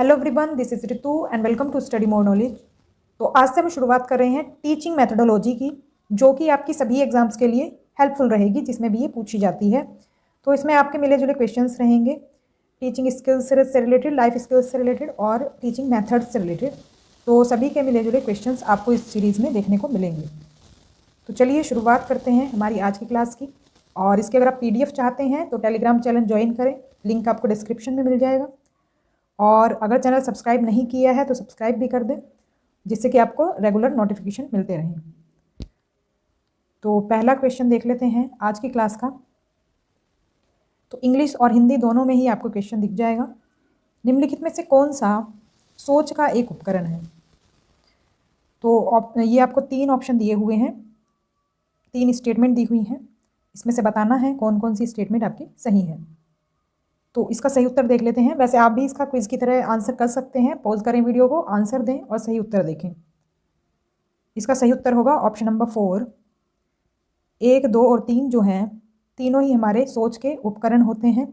Hello everyone, this is Ritu and welcome to study more knowledge. तो आज से हम शुरुआत कर रहे हैं टीचिंग मेथडोलॉजी की, जो कि आपकी सभी एग्जाम्स के लिए हेल्पफुल रहेगी, जिसमें भी ये पूछी जाती है। तो इसमें आपके मिले जुले क्वेश्चंस रहेंगे टीचिंग स्किल्स से रिलेटेड, लाइफ स्किल्स से रिलेटेड और टीचिंग मेथड्स से रिलेटेड। तो सभी के मिले जुले क्वेश्चंस आपको इस सीरीज़ में देखने को मिलेंगे। तो चलिए शुरुआत करते हैं हमारी आज की क्लास की। और इसके अगर आप PDF चाहते हैं तो टेलीग्राम चैनल ज्वाइन करें, लिंक आपको डिस्क्रिप्शन में मिल जाएगा। और अगर चैनल सब्सक्राइब नहीं किया है तो सब्सक्राइब भी कर दें, जिससे कि आपको रेगुलर नोटिफिकेशन मिलते रहें। तो पहला क्वेश्चन देख लेते हैं आज की क्लास का। तो इंग्लिश और हिंदी दोनों में ही आपको क्वेश्चन दिख जाएगा। निम्नलिखित में से कौन सा सोच का एक उपकरण है? तो ये आपको 3 ऑप्शन दिए हुए हैं, 3 स्टेटमेंट दी हुई हैं। इसमें से बताना है कौन कौन सी स्टेटमेंट आपकी सही है। तो इसका सही उत्तर देख लेते हैं। वैसे आप भी इसका क्विज की तरह आंसर कर सकते हैं। पॉज करें वीडियो को, आंसर दें और सही उत्तर देखें। इसका सही उत्तर होगा ऑप्शन नंबर 4। 1, 2 और 3 जो हैं, तीनों ही हमारे सोच के उपकरण होते हैं।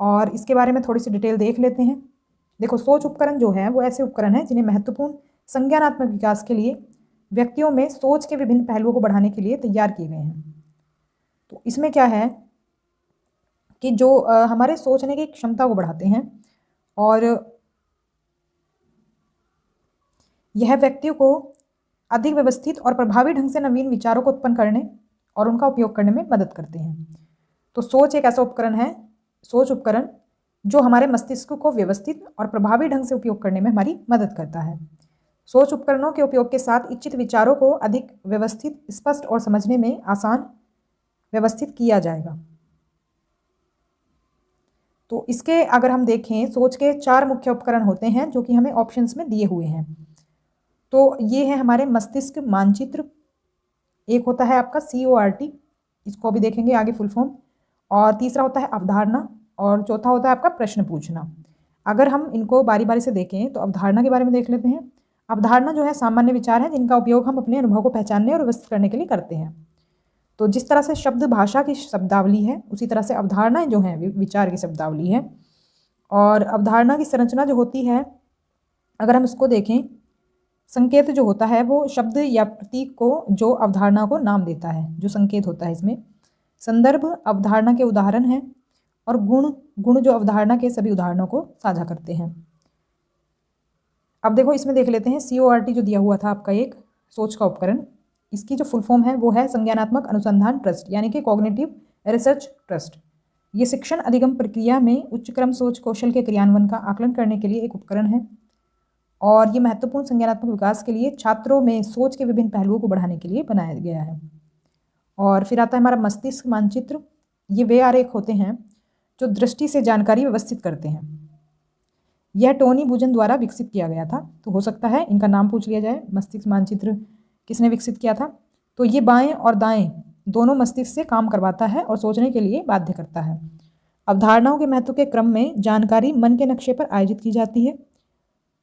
और इसके बारे में थोड़ी सी डिटेल देख लेते हैं। देखो, सोच उपकरण जो है वो ऐसे उपकरण हैं जिन्हें महत्वपूर्ण संज्ञानात्मक विकास के लिए व्यक्तियों में सोच के विभिन्न पहलुओं को बढ़ाने के लिए तैयार किए गए हैं। तो इसमें क्या है कि जो हमारे सोचने की क्षमता को बढ़ाते हैं और यह व्यक्तियों को अधिक व्यवस्थित और प्रभावी ढंग से नवीन विचारों को उत्पन्न करने और उनका उपयोग करने में मदद करते हैं। तो सोच एक ऐसा उपकरण है, सोच उपकरण जो हमारे मस्तिष्क को व्यवस्थित और प्रभावी ढंग से उपयोग करने में हमारी मदद करता है। सोच उपकरणों के उपयोग के साथ इच्छित विचारों को अधिक व्यवस्थित, स्पष्ट और समझने में आसान व्यवस्थित किया जाएगा। तो इसके अगर हम देखें, सोच के 4 मुख्य उपकरण होते हैं जो कि हमें ऑप्शंस में दिए हुए हैं। तो ये है हमारे मस्तिष्क मानचित्र, एक होता है आपका CORT, इसको भी देखेंगे आगे फुल फॉर्म, और तीसरा होता है अवधारणा, और चौथा होता है आपका प्रश्न पूछना। अगर हम इनको बारी बारी से देखें तो अवधारणा के बारे में देख लेते हैं। अवधारणा जो है सामान्य विचार है जिनका उपयोग हम अपने अनुभव को पहचानने और व्यवस्थित करने के लिए करते हैं। तो जिस तरह से शब्द भाषा की शब्दावली है, उसी तरह से अवधारणाएं जो हैं विचार की शब्दावली है। और अवधारणा की संरचना जो होती है, अगर हम इसको देखें, संकेत जो होता है वो शब्द या प्रतीक को जो अवधारणा को नाम देता है, जो संकेत होता है इसमें। संदर्भ अवधारणा के उदाहरण हैं और गुण जो अवधारणा के सभी उदाहरणों को साझा करते हैं। अब देखो, इसमें देख लेते हैं CORT जो दिया हुआ था आपका एक सोच का उपकरण, इसकी जो फुल फॉर्म है वो है संज्ञानात्मक अनुसंधान ट्रस्ट, यानी कि कॉग्निटिव रिसर्च ट्रस्ट। ये शिक्षण अधिगम प्रक्रिया में उच्च क्रम सोच कौशल के क्रियान्वयन का आकलन करने के लिए एक उपकरण है। और ये महत्वपूर्ण संज्ञानात्मक विकास के लिए छात्रों में सोच के विभिन्न पहलुओं को बढ़ाने के लिए बनाया गया है। और फिर आता है हमारा मस्तिष्क मानचित्र। ये वे आरेख होते हैं जो दृष्टि से जानकारी व्यवस्थित करते हैं। यह टोनी बूजन द्वारा विकसित किया गया था। तो हो सकता है इनका नाम पूछ लिया जाए, मस्तिष्क मानचित्र किसने विकसित किया था। तो ये बाएं और दाएं दोनों मस्तिष्क से काम करवाता है और सोचने के लिए बाध्य करता है। अवधारणाओं के महत्व के क्रम में जानकारी मन के नक्शे पर आयोजित की जाती है।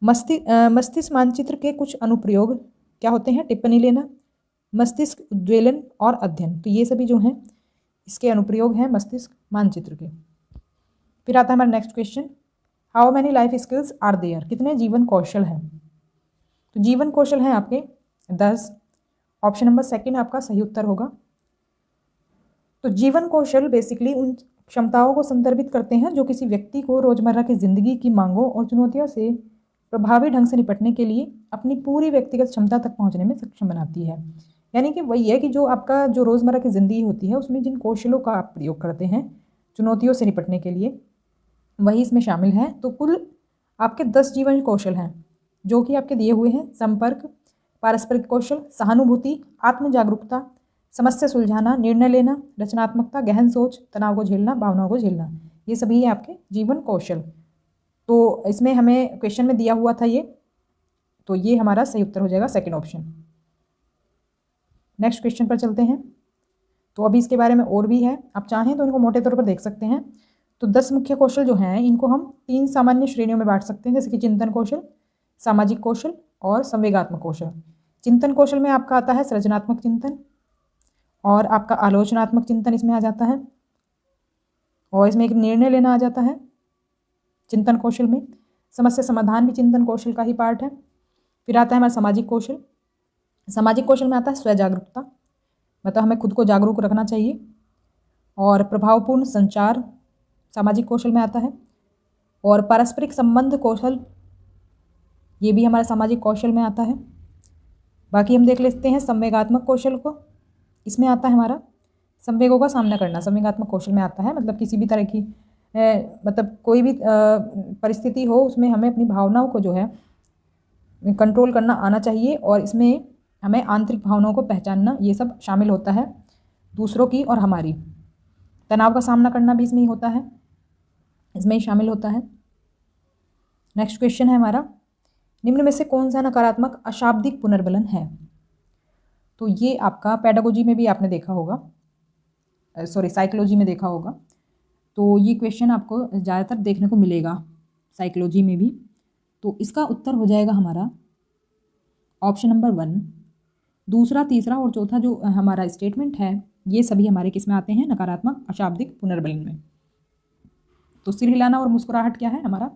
मस्तिष्क मानचित्र के कुछ अनुप्रयोग क्या होते हैं? टिप्पणी लेना, मस्तिष्क उद्वेलन और अध्ययन। तो ये सभी जो हैं इसके अनुप्रयोग हैं मस्तिष्क मानचित्र के। फिर आता है हमारा next question, how many life skills are there? कितने जीवन कौशल हैं? तो जीवन कौशल हैं आपके 10। ऑप्शन नंबर 2 आपका सही उत्तर होगा। तो जीवन कौशल बेसिकली उन क्षमताओं को संदर्भित करते हैं जो किसी व्यक्ति को रोजमर्रा की जिंदगी की मांगों और चुनौतियों से प्रभावी ढंग से निपटने के लिए अपनी पूरी व्यक्तिगत क्षमता तक पहुंचने में सक्षम बनाती है। यानी कि वही है कि जो आपका जो रोज़मर्रा की ज़िंदगी होती है उसमें जिन कौशलों का आप प्रयोग करते हैं चुनौतियों से निपटने के लिए, वही इसमें शामिल है। तो कुल आपके 10 जीवन कौशल हैं जो कि आपके दिए हुए हैं। संपर्क, पारस्परिक कौशल, सहानुभूति, आत्म जागरूकता, समस्या सुलझाना, निर्णय लेना, रचनात्मकता, गहन सोच, तनाव को झेलना, भावनाओं को झेलना, ये सभी है आपके जीवन कौशल। तो इसमें हमें क्वेश्चन में दिया हुआ था ये, तो ये हमारा सही उत्तर हो जाएगा 2 ऑप्शन। नेक्स्ट क्वेश्चन पर चलते हैं। तो अभी इसके बारे में और भी है, आप चाहें तो इनको मोटे तौर पर देख सकते हैं। तो 10 मुख्य कौशल जो हैं इनको हम 3 सामान्य श्रेणियों में बांट सकते हैं, जैसे कि चिंतन कौशल, सामाजिक कौशल और संवेगात्मक कौशल। चिंतन कौशल में आपका आता है सृजनात्मक चिंतन और आपका आलोचनात्मक चिंतन इसमें आ जाता है, और इसमें एक निर्णय लेना आ जाता है चिंतन कौशल में। समस्या समाधान भी चिंतन कौशल का ही पार्ट है। फिर आता है हमारा सामाजिक कौशल। सामाजिक कौशल में आता है स्व जागरूकता, मतलब हमें खुद को जागरूक रखना चाहिए। और प्रभावपूर्ण संचार सामाजिक कौशल में आता है। और पारस्परिक संबंध कौशल, ये भी हमारे सामाजिक कौशल में आता है। बाकी हम देख लेते हैं संवेगात्मक कौशल को। इसमें आता है हमारा संवेगों का सामना करना, संवेगात्मक कौशल में आता है। मतलब किसी भी तरह की मतलब कोई भी परिस्थिति हो, उसमें हमें अपनी भावनाओं को जो है कंट्रोल करना आना चाहिए। और इसमें हमें आंतरिक भावनाओं को पहचानना, ये सब शामिल होता है, दूसरों की और हमारी। तनाव का सामना करना भी इसमें ही होता है, इसमें ही शामिल होता है। नेक्स्ट क्वेश्चन है हमारा, निम्न में से कौन सा नकारात्मक अशाब्दिक पुनर्बलन है? तो ये आपका पेडागोजी में भी आपने देखा होगा, सॉरी साइकोलॉजी में देखा होगा। तो ये क्वेश्चन आपको ज़्यादातर देखने को मिलेगा साइकोलॉजी में भी। तो इसका उत्तर हो जाएगा हमारा ऑप्शन नंबर 1। दूसरा, तीसरा और चौथा जो हमारा स्टेटमेंट है, ये सभी हमारे किस में आते हैं? नकारात्मक अशाब्दिक पुनर्बलन में। तो सिर हिलाना और मुस्कुराहट क्या है हमारा?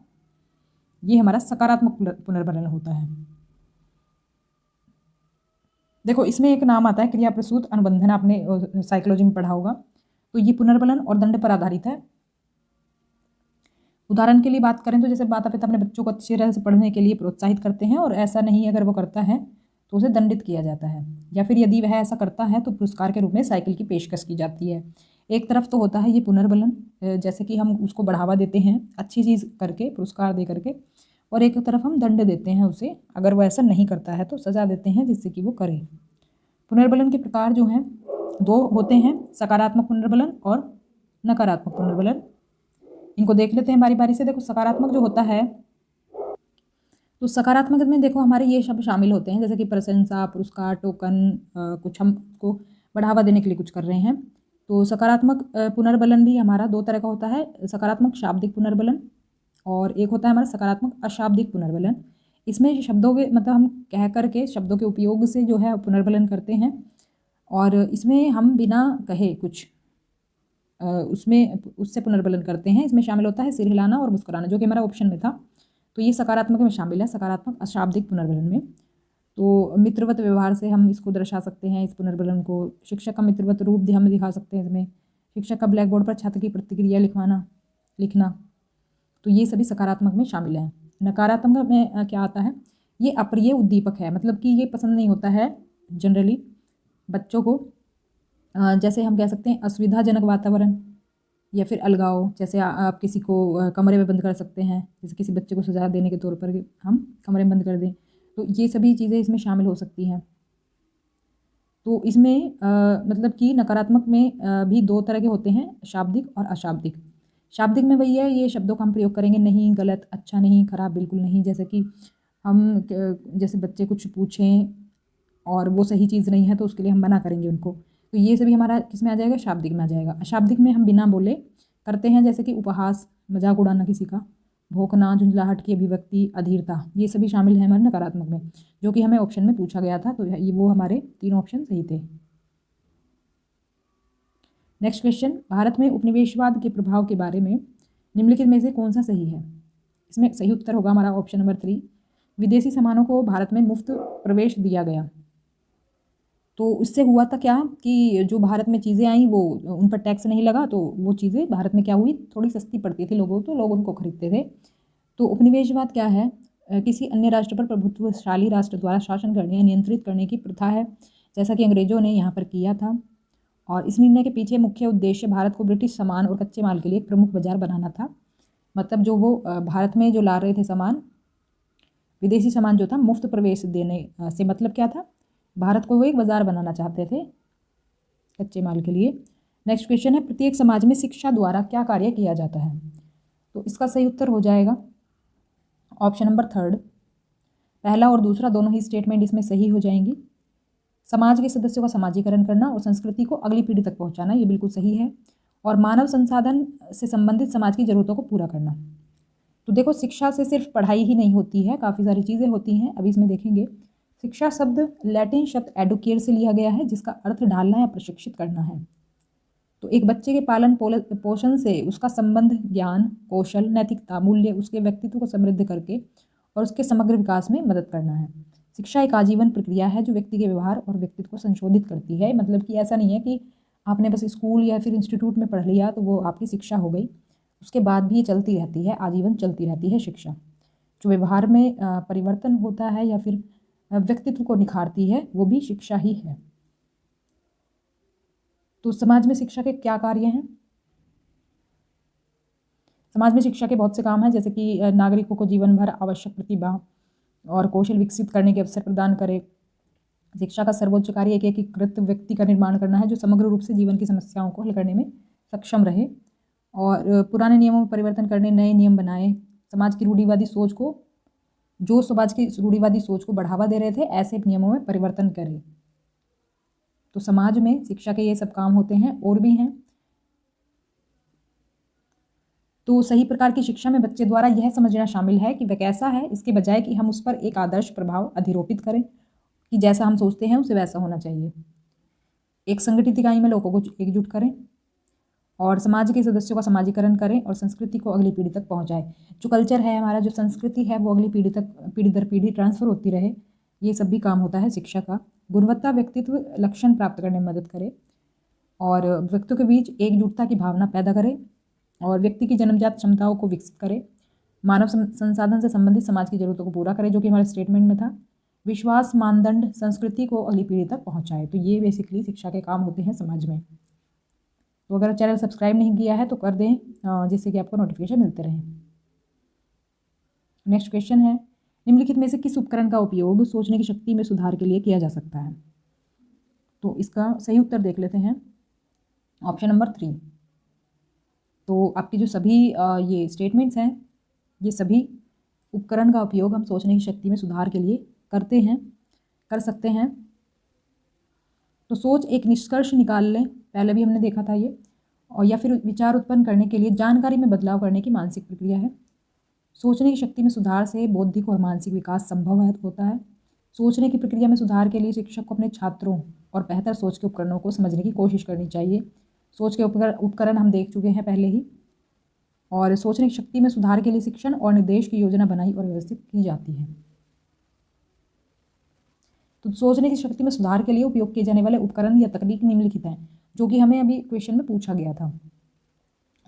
ये हमारा सकारात्मक पुनर्बलन होता है। देखो इसमें एक नाम आता है क्रिया प्रसूत अनुबंधन, आपने साइकोलॉजी में पढ़ा होगा। तो ये पुनर्बलन और दंड पर आधारित है। उदाहरण के लिए बात करें तो जैसे माता पिता अपने बच्चों को अच्छी तरह से पढ़ने के लिए प्रोत्साहित करते हैं, और ऐसा नहीं अगर वो करता है तो उसे दंडित किया जाता है। या फिर यदि वह ऐसा करता है तो पुरस्कार के रूप में साइकिल की पेशकश की जाती है। एक तरफ तो होता है ये पुनर्बलन, जैसे कि हम उसको बढ़ावा देते हैं अच्छी चीज़ करके, पुरस्कार दे करके, और एक तरफ हम दंड देते हैं उसे, अगर वो ऐसा नहीं करता है तो सज़ा देते हैं जिससे कि वो करे। पुनर्बलन के प्रकार जो हैं 2 होते हैं, सकारात्मक पुनर्बलन और नकारात्मक पुनर्बलन। इनको देख लेते हैं बारी बारी से। देखो सकारात्मक जो होता है, तो सकारात्मक में देखो हमारे ये शब्द शामिल होते हैं, जैसे कि प्रशंसा, पुरस्कार, टोकन, कुछ हमको बढ़ावा देने के लिए कुछ कर रहे हैं। तो सकारात्मक पुनर्बलन भी हमारा 2 तरह का होता है, सकारात्मक शाब्दिक पुनर्बलन और एक होता है हमारा सकारात्मक अशाब्दिक पुनर्बलन। इसमें शब्दों के मतलब हम कह करके शब्दों के उपयोग से जो है पुनर्बलन करते हैं, और इसमें हम बिना कहे कुछ उसमें उससे पुनर्बलन करते हैं। इसमें शामिल होता है सिर हिलाना और मुस्कुराना, जो कि हमारा ऑप्शन में था। तो ये सकारात्मक में शामिल है, सकारात्मक अशाब्दिक पुनर्बलन में। तो मित्रवत व्यवहार से हम इसको दर्शा सकते हैं, इस पुनर्बलन को। शिक्षक का मित्रवत रूप हम दिखा सकते हैं इसमें। शिक्षक का ब्लैक बोर्ड पर छात्र की प्रतिक्रिया लिखना, तो ये सभी सकारात्मक में शामिल हैं। नकारात्मक में क्या आता है? ये अप्रिय उद्दीपक है, मतलब कि ये पसंद नहीं होता है जनरली बच्चों को। जैसे हम कह सकते हैं असुविधाजनक वातावरण या फिर अलगाव। जैसे आप किसी को कमरे में बंद कर सकते हैं, जैसे किसी बच्चे को सजा देने के तौर पर हम कमरे में बंद कर दें, तो ये सभी चीज़ें इसमें शामिल हो सकती हैं। तो इसमें मतलब कि नकारात्मक में भी 2 तरह के होते हैं, शाब्दिक और अशाब्दिक। शाब्दिक में वही है, ये शब्दों का हम प्रयोग करेंगे, नहीं, गलत, अच्छा नहीं, खराब, बिल्कुल नहीं। जैसे कि हम जैसे बच्चे कुछ पूछें और वो सही चीज़ नहीं है तो उसके लिए हम मना करेंगे उनको। तो ये सभी हमारा किस में आ जाएगा? शाब्दिक में आ जाएगा। अशाब्दिक में हम बिना बोले करते हैं, जैसे कि उपहास, मजाक उड़ाना किसी का, भौंकना, झुंझलाहट की अभिव्यक्ति, अधीरता, ये सभी शामिल हैं हमारे नकारात्मक में, जो कि हमें ऑप्शन में पूछा गया था। तो ये वो हमारे 3 ऑप्शन सही थे। नेक्स्ट क्वेश्चन, भारत में उपनिवेशवाद के प्रभाव के बारे में निम्नलिखित में से कौन सा सही है? इसमें सही उत्तर होगा हमारा ऑप्शन नंबर 3। विदेशी सामानों को भारत में मुफ्त प्रवेश दिया गया। तो उससे हुआ था क्या कि जो भारत में चीज़ें आई वो उन पर टैक्स नहीं लगा, तो वो चीज़ें भारत में क्या हुई, थोड़ी सस्ती पड़ती थी लोगों को, तो लोग उनको खरीदते थे। तो उपनिवेशवाद क्या है? किसी अन्य राष्ट्र पर प्रभुत्वशाली राष्ट्र द्वारा शासन करने या नियंत्रित करने की प्रथा है, जैसा कि अंग्रेजों ने यहाँ पर किया था। और इस निर्णय के पीछे मुख्य उद्देश्य भारत को ब्रिटिश सामान और कच्चे माल के लिए एक प्रमुख बाजार बनाना था। मतलब जो वो भारत में जो ला रहे थे सामान, विदेशी सामान जो था, मुफ्त प्रवेश देने से मतलब क्या था? भारत को वो एक बाजार बनाना चाहते थे कच्चे माल के लिए। नेक्स्ट क्वेश्चन है, प्रत्येक समाज में शिक्षा द्वारा क्या कार्य किया जाता है? तो इसका सही उत्तर हो जाएगा ऑप्शन नंबर 3। पहला और दूसरा दोनों ही स्टेटमेंट इसमें सही हो जाएंगी। समाज के सदस्यों का समाजीकरण करना और संस्कृति को अगली पीढ़ी तक पहुंचाना, ये बिल्कुल सही है। और मानव संसाधन से संबंधित समाज की ज़रूरतों को पूरा करना। तो देखो शिक्षा से सिर्फ पढ़ाई ही नहीं होती है, काफ़ी सारी चीज़ें होती हैं, अभी इसमें देखेंगे। शिक्षा शब्द लैटिन शब्द एडुकेट से लिया गया है, जिसका अर्थ ढालना या प्रशिक्षित करना है। तो एक बच्चे के पालन पोषण से उसका संबंध ज्ञान, कौशल, नैतिकता, मूल्य उसके व्यक्तित्व को समृद्ध करके और उसके समग्र विकास में मदद करना है। शिक्षा एक आजीवन प्रक्रिया है जो व्यक्ति के व्यवहार और व्यक्तित्व को संशोधित करती है। मतलब कि ऐसा नहीं है कि आपने बस स्कूल या फिर इंस्टीट्यूट में पढ़ लिया तो वो आपकी शिक्षा हो गई, उसके बाद भी ये चलती रहती है, आजीवन चलती रहती है शिक्षा। जो व्यवहार में परिवर्तन होता है या फिर व्यक्तित्व को निखारती है वो भी शिक्षा ही है। तो समाज में शिक्षा के क्या कार्य हैं? समाज में शिक्षा के बहुत से काम हैं, जैसे कि नागरिकों को जीवन भर आवश्यक प्रतिभा और कौशल विकसित करने के अवसर प्रदान करे। शिक्षा का सर्वोच्च कार्य एक एकीकृत व्यक्ति का निर्माण करना है जो समग्र रूप से जीवन की समस्याओं को हल करने में सक्षम रहे और पुराने नियमों में परिवर्तन करने, नए नियम बनाए। समाज की रूढ़िवादी सोच को बढ़ावा दे रहे थे, ऐसे नियमों में परिवर्तन करे। तो समाज में शिक्षा के ये सब काम होते हैं, और भी हैं। तो सही प्रकार की शिक्षा में बच्चे द्वारा यह समझना शामिल है कि वह कैसा है, इसके बजाय कि हम उस पर एक आदर्श प्रभाव अधिरोपित करें कि जैसा हम सोचते हैं उसे वैसा होना चाहिए। एक संगठित इकाई में लोगों को एकजुट करें और समाज के सदस्यों का समाजीकरण करें और संस्कृति को अगली पीढ़ी तक पहुंचाएं। जो कल्चर है हमारा, जो संस्कृति है, वो अगली पीढ़ी तक, पीढ़ी दर पीढ़ी ट्रांसफर होती रहे। ये सब भी काम होता है शिक्षा का। गुणवत्ता व्यक्तित्व लक्षण प्राप्त करने में मदद करे और व्यक्तियों के बीच एकजुटता की भावना पैदा करे और व्यक्ति की जन्मजात क्षमताओं को विकसित करे। मानव संसाधन से संबंधित समाज की जरूरतों को पूरा करे, जो कि हमारे स्टेटमेंट में था। विश्वास मानदंड संस्कृति को अगली पीढ़ी तक पहुंचाए। तो ये बेसिकली शिक्षा के काम होते हैं समाज में। तो अगर चैनल सब्सक्राइब नहीं किया है तो कर दें, जिससे कि आपको नोटिफिकेशन मिलते रहें। नेक्स्ट क्वेश्चन है, निम्नलिखित में से किस उपकरण का उपयोग सोचने की शक्ति में सुधार के लिए किया जा सकता है? तो इसका सही उत्तर देख लेते हैं, ऑप्शन नंबर 3। तो आपकी जो सभी ये स्टेटमेंट्स हैं, ये सभी उपकरण का उपयोग हम सोचने की शक्ति में सुधार के लिए कर सकते हैं। तो सोच एक निष्कर्ष निकाल लें, पहले भी हमने देखा था ये, और या फिर विचार उत्पन्न करने के लिए जानकारी में बदलाव करने की मानसिक प्रक्रिया है। सोचने की शक्ति में सुधार से बौद्धिक और मानसिक विकास संभव होता है। सोचने की प्रक्रिया में सुधार के लिए शिक्षक को अपने छात्रों और बेहतर सोच के उपकरणों को समझने की कोशिश करनी चाहिए। सोच के उपकरण हम देख चुके हैं पहले ही। और सोचने की शक्ति में सुधार के लिए शिक्षण और निर्देश की योजना बनाई और व्यवस्थित की जाती है। तो सोचने की शक्ति में सुधार के लिए उपयोग किए जाने वाले उपकरण या तकनीक निम्नलिखित हैं, जो कि हमें अभी क्वेश्चन में पूछा गया था।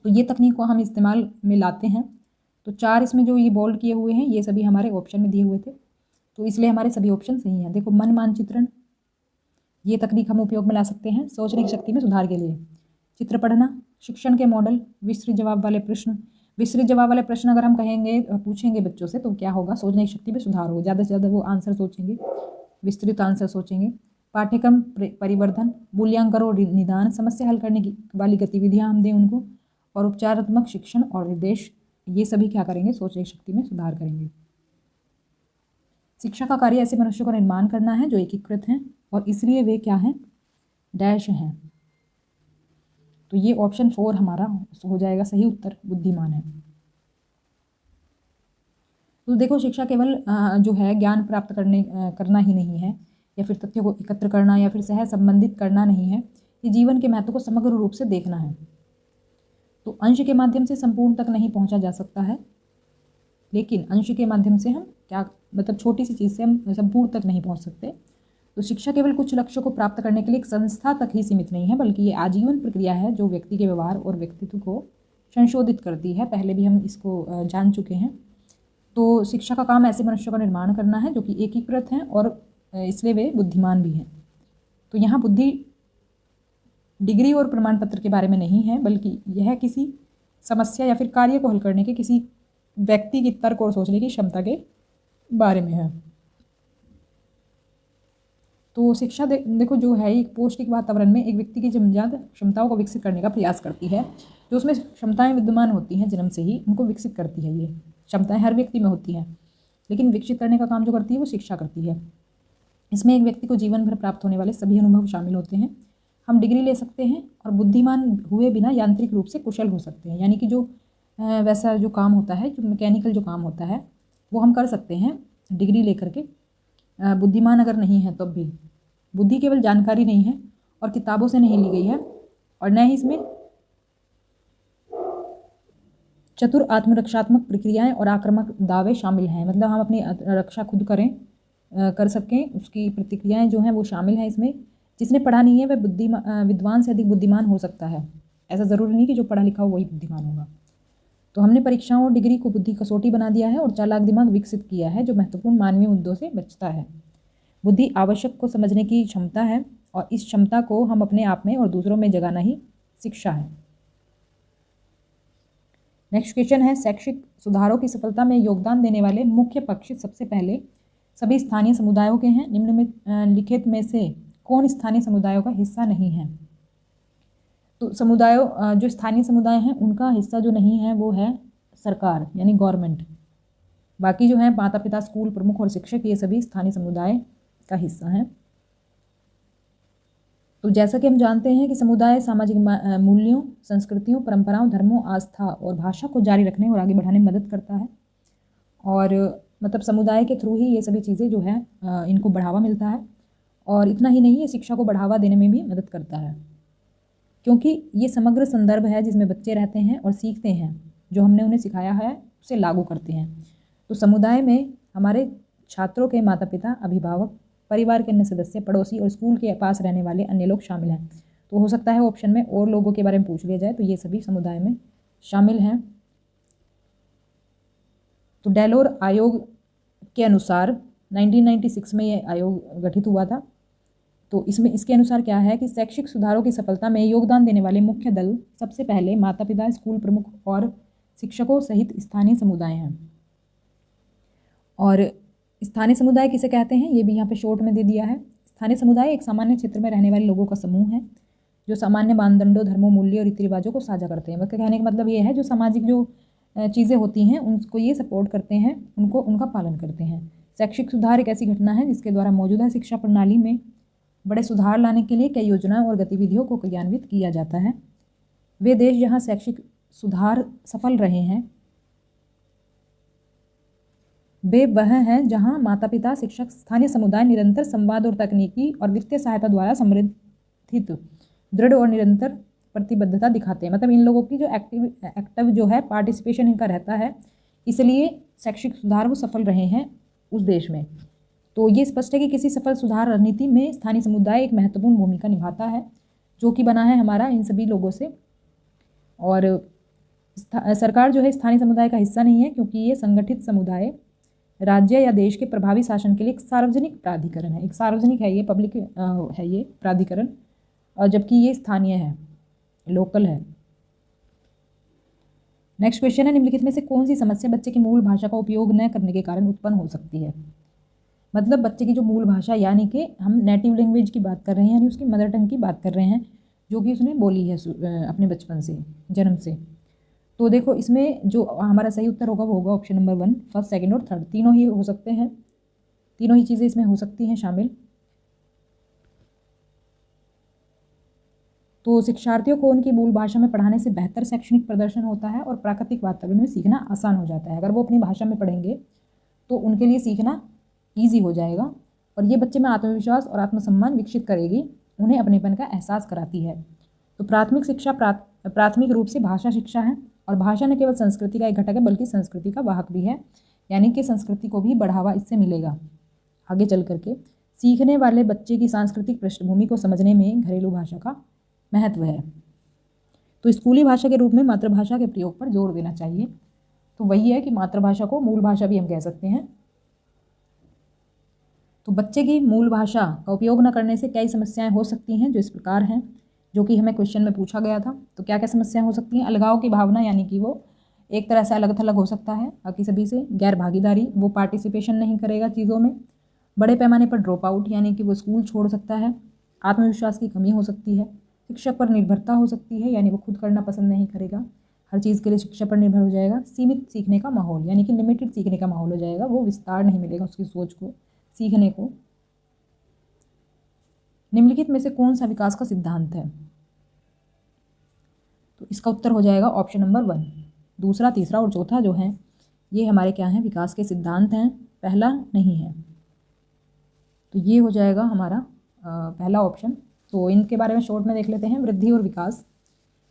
तो ये तकनीक को हम इस्तेमाल में लाते हैं। तो 4 इसमें जो ये बोल्ड किए हुए हैं, ये सभी हमारे ऑप्शन में दिए हुए थे, तो इसलिए हमारे सभी ऑप्शन सही हैं। देखो, मन मानचित्रण, ये तकनीक हम उपयोग में ला सकते हैं सोचने की शक्ति में सुधार के लिए। चित्र पढ़ना, शिक्षण के मॉडल, विस्तृत जवाब वाले प्रश्न अगर हम पूछेंगे बच्चों से तो क्या होगा? सोचने की शक्ति में सुधार होगा, ज़्यादा से ज़्यादा वो आंसर सोचेंगे, विस्तृत आंसर सोचेंगे। पाठ्यक्रम परिवर्धन, मूल्यांकन और निदान, समस्या हल करने की वाली गतिविधियां हम दें उनको, और उपचारात्मक शिक्षण और निर्देश, ये सभी क्या करेंगे? सोचने की शक्ति में सुधार करेंगे। शिक्षा का कार्य ऐसे मनुष्यों का निर्माण करना है जो एकीकृत हैं और इसलिए वे क्या हैं? डैश हैं। तो ये ऑप्शन 4 हमारा हो जाएगा सही उत्तर, बुद्धिमान है। तो देखो, शिक्षा केवल जो है ज्ञान प्राप्त करना ही नहीं है, या फिर तथ्यों को एकत्र करना या फिर सह संबंधित करना नहीं है। ये जीवन के महत्व को समग्र रूप से देखना है। तो अंश के माध्यम से संपूर्ण तक नहीं पहुंचा जा सकता है, लेकिन अंश के माध्यम से हम क्या, मतलब छोटी सी चीज़ से हम संपूर्ण तक नहीं पहुंच सकते। तो शिक्षा केवल कुछ लक्ष्यों को प्राप्त करने के लिए एक संस्था तक ही सीमित नहीं है, बल्कि ये आजीवन प्रक्रिया है जो व्यक्ति के व्यवहार और व्यक्तित्व को संशोधित करती है। पहले भी हम इसको जान चुके हैं। तो शिक्षा का काम ऐसे मनुष्यों का निर्माण करना है जो कि एकीकृत हैं और इसलिए वे बुद्धिमान भी हैं। तो यहाँ बुद्धि डिग्री और प्रमाण पत्र के बारे में नहीं है, बल्कि यह किसी समस्या या फिर कार्य को हल करने के किसी व्यक्ति की तर्क और सोचने की क्षमता के बारे में है। तो शिक्षा देखो जो है, एक पौष्टिक वातावरण में एक व्यक्ति की जन्मजात क्षमताओं को विकसित करने का प्रयास करती है। जो उसमें क्षमताएं विद्यमान होती हैं जन्म से ही, उनको विकसित करती है। ये क्षमताएं हर व्यक्ति में होती हैं, लेकिन विकसित करने का काम जो करती है वो शिक्षा करती है। इसमें एक व्यक्ति को जीवन भर प्राप्त होने वाले सभी अनुभव शामिल होते हैं। हम डिग्री ले सकते हैं और बुद्धिमान हुए बिना यांत्रिक रूप से कुशल हो सकते हैं। यानी कि जो वैसा जो काम होता है, जो मैकेनिकल जो काम होता है, वो हम कर सकते हैं डिग्री लेकर के। बुद्धिमान अगर नहीं है तब भी, बुद्धि केवल जानकारी नहीं है और किताबों से नहीं ली गई है, और न ही इसमें चतुर आत्मरक्षात्मक प्रक्रियाएं और आक्रामक दावे शामिल हैं। मतलब हम अपनी रक्षा खुद करें, कर सकें, उसकी प्रतिक्रियाएं जो हैं वो शामिल हैं इसमें। जिसने पढ़ा नहीं है वह विद्वान से अधिक बुद्धिमान हो सकता है। ऐसा ज़रूरी नहीं कि जो पढ़ा लिखा हो वही बुद्धिमान होगा। तो हमने परीक्षाओं और डिग्री को बुद्धि कसौटी बना दिया है और चालाक दिमाग विकसित किया है जो महत्वपूर्ण मानवीय मुद्दों से बचता है। बुद्धि आवश्यक को समझने की क्षमता है और इस क्षमता को हम अपने आप में और दूसरों में जगाना ही शिक्षा है। नेक्स्ट क्वेश्चन है, शैक्षिक सुधारों की सफलता में योगदान देने वाले मुख्य पक्ष सबसे पहले सभी स्थानीय समुदायों के हैं। निम्नलिखित में से कौन स्थानीय समुदायों का हिस्सा नहीं है? तो समुदायों जो स्थानीय समुदाय हैं उनका हिस्सा जो नहीं है वो है सरकार यानी गवर्नमेंट। बाकी जो है माता पिता, स्कूल प्रमुख और शिक्षक, ये सभी स्थानीय समुदाय का हिस्सा हैं। तो जैसा कि हम जानते हैं कि समुदाय सामाजिक मूल्यों, संस्कृतियों, परंपराओं, धर्मों, आस्था और भाषा को जारी रखने और आगे बढ़ाने में मदद करता है। और मतलब समुदाय के थ्रू ही ये सभी चीज़ें जो है इनको बढ़ावा मिलता है। और इतना ही नहीं, ये शिक्षा को बढ़ावा देने में भी मदद करता है, क्योंकि ये समग्र संदर्भ है जिसमें बच्चे रहते हैं और सीखते हैं, जो हमने उन्हें सिखाया है उसे लागू करते हैं। तो समुदाय में हमारे छात्रों के माता पिता, अभिभावक, परिवार के अन्य सदस्य, पड़ोसी और स्कूल के पास रहने वाले अन्य लोग शामिल हैं। तो हो सकता है ऑप्शन में और लोगों के बारे में पूछ लिया जाए, तो ये सभी समुदाय में शामिल हैं। तो डेलोर आयोग के अनुसार 1996 में ये आयोग गठित हुआ था। तो इसमें इसके अनुसार क्या है कि शैक्षिक सुधारों की सफलता में योगदान देने वाले मुख्य दल सबसे पहले माता पिता, स्कूल प्रमुख और शिक्षकों सहित स्थानीय समुदाय हैं। और स्थानीय समुदाय किसे कहते हैं ये भी यहाँ पे शॉर्ट में दे दिया है। स्थानीय समुदाय एक सामान्य क्षेत्र में रहने वाले लोगों का समूह है जो सामान्य मानदंडों, धर्मों, मूल्यों और रीति रिवाजों को साझा करते हैं। मतलब कहने का मतलब ये है जो सामाजिक जो चीज़ें होती हैं उनको ये सपोर्ट करते हैं, उनको उनका पालन करते हैं। शैक्षिक सुधार एक ऐसी घटना है जिसके द्वारा मौजूदा शिक्षा प्रणाली में बड़े सुधार लाने के लिए कई योजनाओं और गतिविधियों को क्रियान्वित किया जाता है। वे देश जहाँ शैक्षिक सुधार सफल रहे हैं वे वह हैं जहां माता पिता, शिक्षक, स्थानीय समुदाय निरंतर संवाद और तकनीकी और वित्तीय सहायता द्वारा समर्थित दृढ़ और निरंतर प्रतिबद्धता दिखाते हैं। मतलब इन लोगों की जो एक्टिव जो है पार्टिसिपेशन इनका रहता है, इसलिए शैक्षिक सुधार वो सफल रहे हैं उस देश में। तो ये स्पष्ट है कि किसी सफल सुधार रणनीति में स्थानीय समुदाय एक महत्वपूर्ण भूमिका निभाता है, जो कि बना है हमारा इन सभी लोगों से। और सरकार जो है स्थानीय समुदाय का हिस्सा नहीं है, क्योंकि ये संगठित समुदाय राज्य या देश के प्रभावी शासन के लिए एक सार्वजनिक प्राधिकरण है। एक सार्वजनिक है ये, पब्लिक है ये प्राधिकरण, और जबकि ये स्थानीय है, लोकल है। नेक्स्ट क्वेश्चन है, निम्नलिखित में से कौन सी समस्या बच्चे की मूल भाषा का उपयोग न करने के कारण उत्पन्न हो सकती है? मतलब बच्चे की जो मूल भाषा यानी कि हम नेटिव लैंग्वेज की बात कर रहे हैं, यानी उसकी मदर टंग की बात कर रहे हैं, जो कि उसने बोली है अपने बचपन से, जन्म से। तो देखो इसमें जो हमारा सही उत्तर होगा वो होगा ऑप्शन नंबर 1, फर्स्ट, सेकंड और थर्ड, तीनों ही हो सकते हैं, तीनों ही चीज़ें इसमें हो सकती हैं शामिल। तो शिक्षार्थियों को उनकी मूल भाषा में पढ़ाने से बेहतर शैक्षणिक प्रदर्शन होता है और प्राकृतिक वातावरण में सीखना आसान हो जाता है। अगर वो अपनी भाषा में पढ़ेंगे तो उनके लिए सीखना ईजी हो जाएगा, और ये बच्चे में आत्मविश्वास और आत्मसम्मान विकसित करेगी, उन्हें अपनेपन का एहसास कराती है। तो प्राथमिक शिक्षा प्राथमिक रूप से भाषा शिक्षा है, और भाषा न केवल संस्कृति का एक घटक है बल्कि संस्कृति का वाहक भी है, यानी कि संस्कृति को भी बढ़ावा इससे मिलेगा आगे चल करके। सीखने वाले बच्चे की सांस्कृतिक पृष्ठभूमि को समझने में घरेलू भाषा का महत्व है। तो स्कूली भाषा के रूप में मातृभाषा के प्रयोग पर जोर देना चाहिए। तो वही है कि मातृभाषा को मूल भाषा भी हम कह सकते हैं। तो बच्चे की मूल भाषा का उपयोग न करने से कई समस्याएं हो सकती हैं, जो इस प्रकार हैं, जो कि हमें क्वेश्चन में पूछा गया था। तो क्या क्या समस्याएं हो सकती हैं? अलगाव की भावना, यानी कि वो एक तरह से अलग थलग हो सकता है बाकी सभी से। गैर भागीदारी, वो पार्टिसिपेशन नहीं करेगा चीज़ों में। बड़े पैमाने पर ड्रॉप आउट, यानी कि वो स्कूल छोड़ सकता है। आत्मविश्वास की कमी हो सकती है। शिक्षक पर निर्भरता हो सकती है, यानी वो खुद करना पसंद नहीं करेगा, हर चीज़ के लिए शिक्षक पर निर्भर हो जाएगा। सीमित सीखने का माहौल, यानी कि लिमिटेड सीखने का माहौल हो जाएगा, वो विस्तार नहीं मिलेगा उसकी सोच को, सीखने को। निम्नलिखित में से कौन सा विकास का सिद्धांत है? तो इसका उत्तर हो जाएगा ऑप्शन नंबर 1। दूसरा, तीसरा और चौथा जो है ये हमारे क्या हैं? विकास के सिद्धांत हैं, पहला नहीं है। तो ये हो जाएगा हमारा पहला ऑप्शन तो इनके बारे में शॉर्ट में देख लेते हैं। वृद्धि और विकास।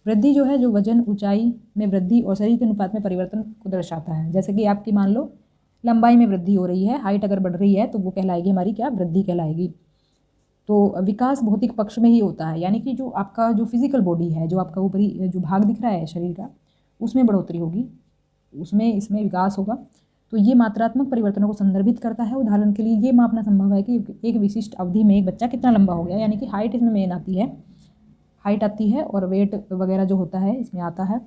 वृद्धि जो है, जो वजन, ऊंचाई में वृद्धि और शरीर के अनुपात में परिवर्तन को दर्शाता है। जैसे कि आपकी मान लो लंबाई में वृद्धि हो रही है, हाइट अगर बढ़ रही है तो वो कहलाएगी हमारी क्या, वृद्धि कहलाएगी। तो विकास भौतिक पक्ष में ही होता है, यानी कि जो आपका जो फिजिकल बॉडी है, जो आपका ऊपरी जो भाग दिख रहा है शरीर का, उसमें बढ़ोतरी होगी, उसमें इसमें विकास होगा। तो ये मात्रात्मक परिवर्तनों को संदर्भित करता है। उदाहरण के लिए ये मापना संभव है कि एक विशिष्ट अवधि में एक बच्चा कितना लंबा हो गया, यानी कि हाइट इसमें मेन आती है, हाइट आती है और वेट वगैरह जो होता है इसमें आता है।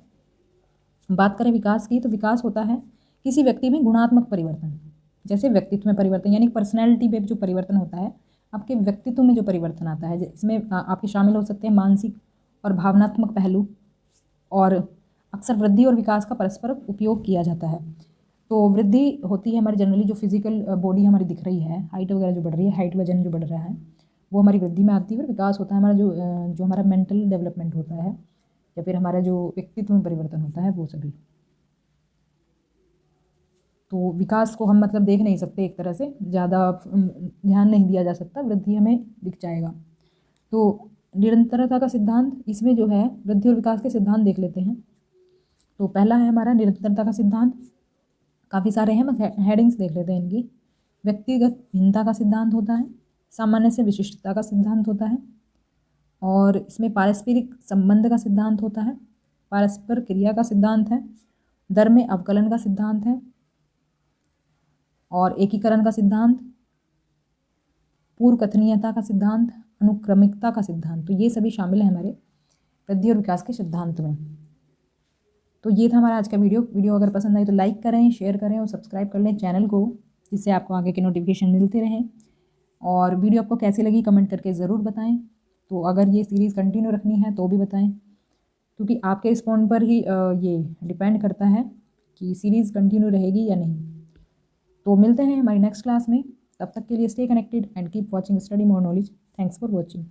बात करें विकास की, तो विकास होता है किसी व्यक्ति में गुणात्मक परिवर्तन, जैसे व्यक्तित्व में परिवर्तन, यानी पर्सनैलिटी में जो परिवर्तन होता है, आपके व्यक्तित्व में जो परिवर्तन आता है, इसमें आपके शामिल हो सकते हैं मानसिक और भावनात्मक पहलू। और अक्सर वृद्धि और विकास का परस्पर उपयोग किया जाता है। तो वृद्धि होती है हमारी जनरली जो फिजिकल बॉडी हमारी दिख रही है, हाइट वगैरह जो बढ़ रही है, हाइट वजन जो बढ़ रहा है, वो हमारी वृद्धि में आती है। और विकास होता है हमारा जो हमारा मेंटल डेवलपमेंट होता है, या फिर हमारा जो व्यक्तित्व में परिवर्तन होता है, वो सभी। तो विकास को हम मतलब देख नहीं सकते, एक तरह से ज़्यादा ध्यान नहीं दिया जा सकता, वृद्धि हमें दिख जाएगा। तो निरंतरता का सिद्धांत, इसमें जो है वृद्धि और विकास के सिद्धांत देख लेते हैं। तो पहला है हमारा निरंतरता का सिद्धांत, काफ़ी सारे हैं, बस हेडिंग्स देख लेते हैं इनकी। व्यक्तिगत भिन्नता का सिद्धांत होता है, सामान्य से विशिष्टता का सिद्धांत होता है, और इसमें पारस्परिक संबंध का सिद्धांत होता है, परस्पर क्रिया का सिद्धांत है, दर में अवकलन का सिद्धांत है, और एकीकरण का सिद्धांत, पूर्व कथनीयता का सिद्धांत, अनुक्रमिकता का सिद्धांत। तो ये सभी शामिल हैं हमारे वृद्धि और विकास के सिद्धांत में। तो ये था हमारा आज का वीडियो अगर पसंद आई तो लाइक करें, शेयर करें और सब्सक्राइब कर लें चैनल को, जिससे आपको आगे के नोटिफिकेशन मिलते रहें। और वीडियो आपको कैसी लगी कमेंट करके ज़रूर बताएं। तो अगर ये सीरीज़ कंटिन्यू रखनी है तो भी बताएं, क्योंकि आपके रिस्पॉन्ड पर ही ये डिपेंड करता है कि सीरीज़ कंटिन्यू रहेगी या नहीं। तो मिलते हैं हमारी नेक्स्ट क्लास में, तब तक के लिए stay connected and keep watching study more knowledge. Thanks for watching.